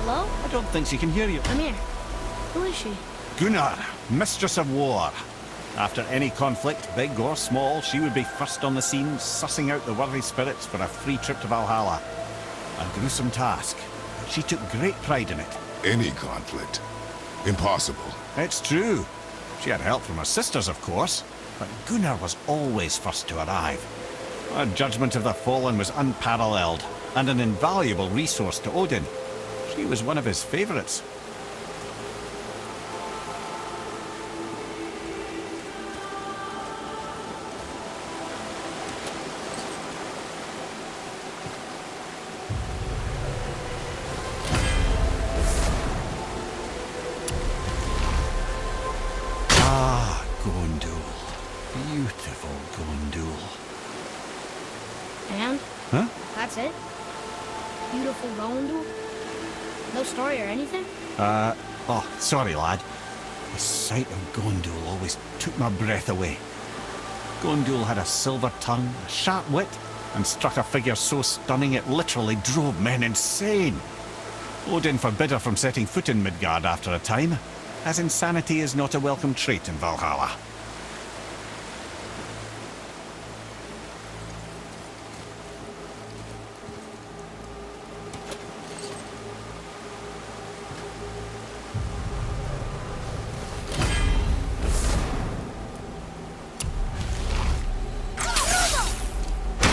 Hello? I don't think she can hear you. I'm here. Who is she? Gunnar, Mistress of War. After any conflict, big or small, she would be first on the scene, sussing out the worthy spirits for a free trip to Valhalla. A gruesome task, but she took great pride in it. Any conflict? Impossible. It's true. She had help from her sisters, of course, but Gunnar was always first to arrive. Her judgment of the fallen was unparalleled, and an invaluable resource to Odin. She was one of his favourites. Beautiful Gondul. And? Huh? That's it? Beautiful Gondul? No story or anything? Oh, sorry, lad. The sight of Gondul always took my breath away. Gondul had a silver tongue, a sharp wit, and struck a figure so stunning it literally drove men insane. Odin forbid her from setting foot in Midgard after a time, as insanity is not a welcome trait in Valhalla.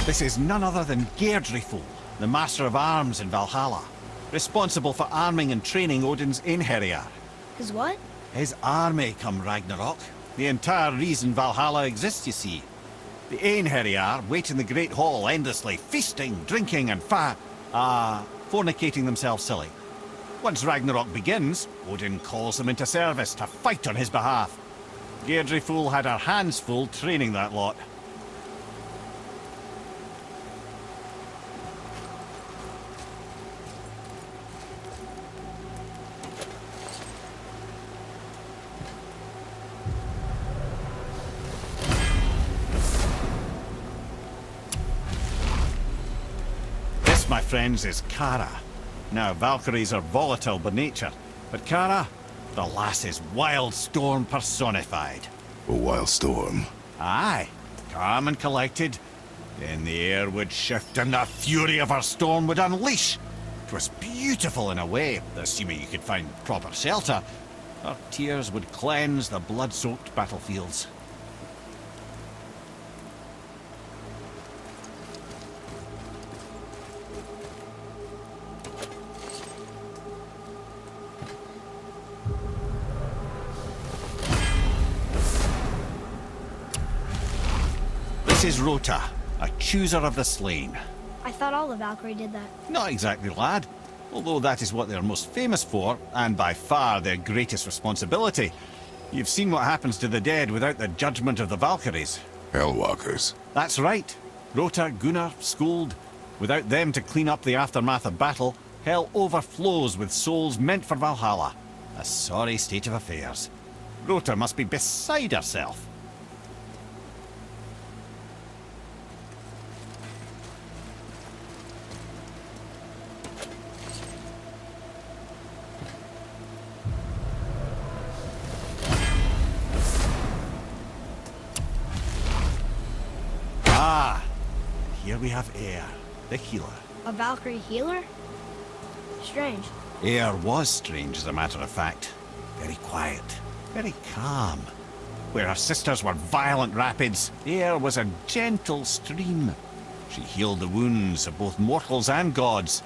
This is none other than Geirdriful, the Master of Arms in Valhalla, responsible for arming and training Odin's Einherjar. His what? His army come Ragnarok. The entire reason Valhalla exists, you see. The Einherjar wait in the Great Hall endlessly, feasting, drinking and fornicating themselves silly. Once Ragnarok begins, Odin calls them into service to fight on his behalf. Geirdriful had her hands full training that lot. My friends, is Kara. Now, Valkyries are volatile by nature, but Kara, the lass is wild storm personified. A wild storm? Aye, calm and collected. Then the air would shift and the fury of her storm would unleash. 'Twas beautiful in a way, assuming you could find proper shelter. Her tears would cleanse the blood-soaked battlefields. This is Rota, a chooser of the slain. I thought all the Valkyrie did that. Not exactly, lad. Although that is what they're most famous for, and by far their greatest responsibility. You've seen what happens to the dead without the judgment of the Valkyries. Hellwalkers. That's right. Rota, Gunnar, Skuld. Without them to clean up the aftermath of battle, hell overflows with souls meant for Valhalla. A sorry state of affairs. Rota must be beside herself. Ah, here we have Eir, the healer. A Valkyrie healer? Strange. Eir was strange, as a matter of fact. Very quiet, very calm. Where her sisters were violent rapids, Eir was a gentle stream. She healed the wounds of both mortals and gods,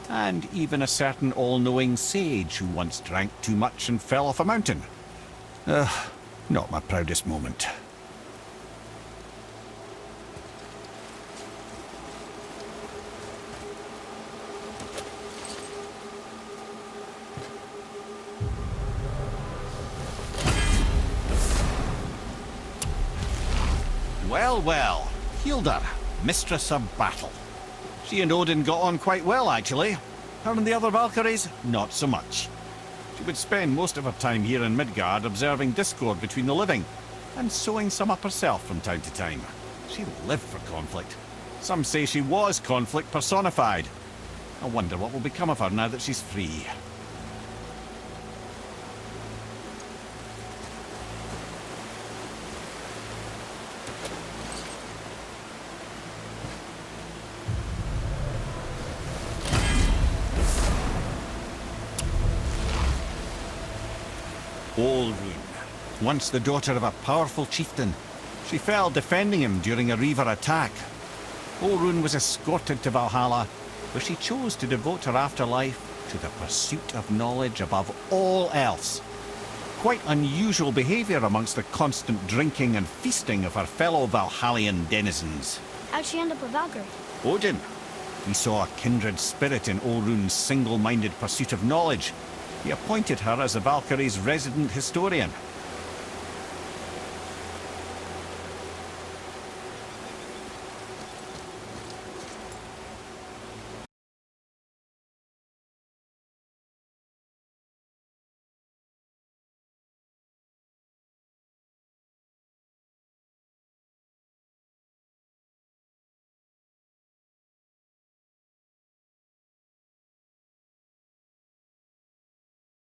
and even a certain all-knowing sage who once drank too much and fell off a mountain. Not my proudest moment. Well, well, Hilda, Mistress of Battle. She and Odin got on quite well, actually. Her and the other Valkyries, not so much. She would spend most of her time here in Midgard observing discord between the living, and sewing some up herself from time to time. She lived for conflict. Some say she was conflict personified. I wonder what will become of her now that she's free. Olrun, once the daughter of a powerful chieftain. She fell defending him during a Reaver attack. Olrun was escorted to Valhalla, where she chose to devote her afterlife to the pursuit of knowledge above all else. Quite unusual behaviour amongst the constant drinking and feasting of her fellow Valhallian denizens. How'd she end up with Valkyrie? Odin. He saw a kindred spirit in Olrun's single-minded pursuit of knowledge. He appointed her as the Valkyrie's resident historian.